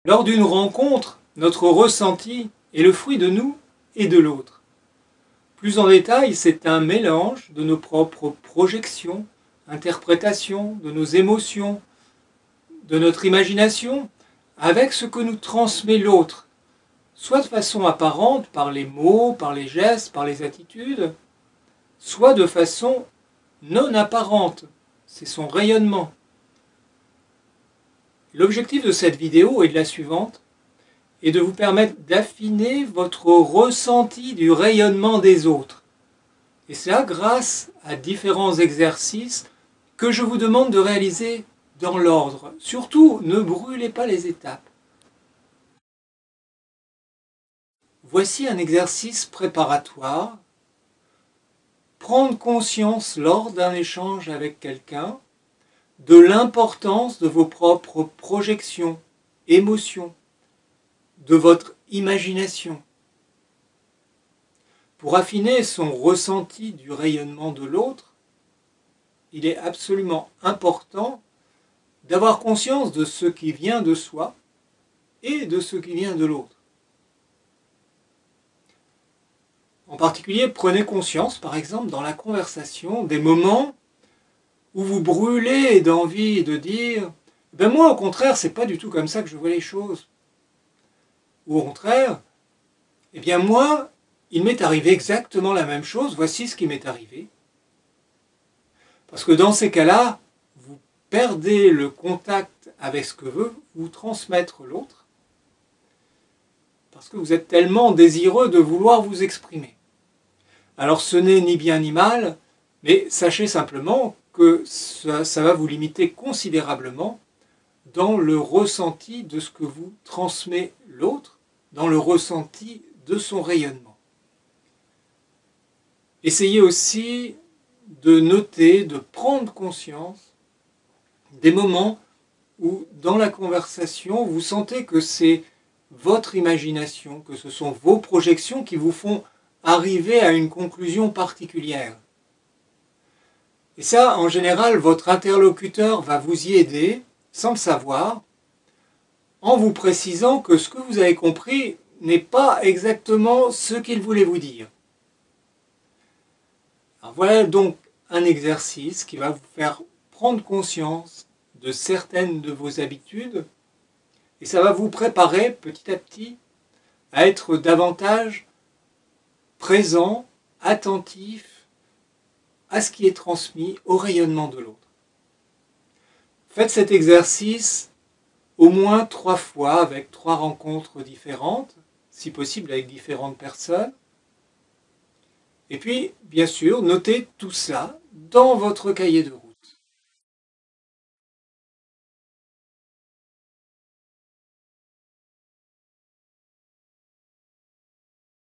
Lors d'une rencontre, notre ressenti est le fruit de nous et de l'autre. Plus en détail, c'est un mélange de nos propres projections, interprétations, de nos émotions, de notre imagination, avec ce que nous transmet l'autre, soit de façon apparente par les mots, par les gestes, par les attitudes, soit de façon non apparente, c'est son rayonnement. L'objectif de cette vidéo est de la suivante, est de vous permettre d'affiner votre ressenti du rayonnement des autres. Et cela grâce à différents exercices que je vous demande de réaliser dans l'ordre. Surtout, ne brûlez pas les étapes. Voici un exercice préparatoire. Prendre conscience lors d'un échange avec quelqu'un de l'importance de vos propres projections, émotions, de votre imagination. Pour affiner son ressenti du rayonnement de l'autre, il est absolument important d'avoir conscience de ce qui vient de soi et de ce qui vient de l'autre. En particulier, prenez conscience, par exemple, dans la conversation, des moments où vous brûlez d'envie de dire « ben moi, au contraire, c'est pas du tout comme ça que je vois les choses ». Ou au contraire, « eh bien moi, il m'est arrivé exactement la même chose, voici ce qui m'est arrivé ». Parce que dans ces cas-là, vous perdez le contact avec ce que veut vous transmettre l'autre, parce que vous êtes tellement désireux de vouloir vous exprimer. Alors ce n'est ni bien ni mal, mais sachez simplement que ça va vous limiter considérablement dans le ressenti de ce que vous transmet l'autre, dans le ressenti de son rayonnement. Essayez aussi de noter, de prendre conscience des moments où, dans la conversation, vous sentez que c'est votre imagination, que ce sont vos projections qui vous font arriver à une conclusion particulière. Et ça, en général, votre interlocuteur va vous y aider, sans le savoir, en vous précisant que ce que vous avez compris n'est pas exactement ce qu'il voulait vous dire. Alors voilà donc un exercice qui va vous faire prendre conscience de certaines de vos habitudes, et ça va vous préparer petit à petit à être davantage présent, attentif à ce qui est transmis, au rayonnement de l'autre. Faites cet exercice au moins 3 fois avec 3 rencontres différentes, si possible avec différentes personnes. Et puis, bien sûr, notez tout ça dans votre cahier de route.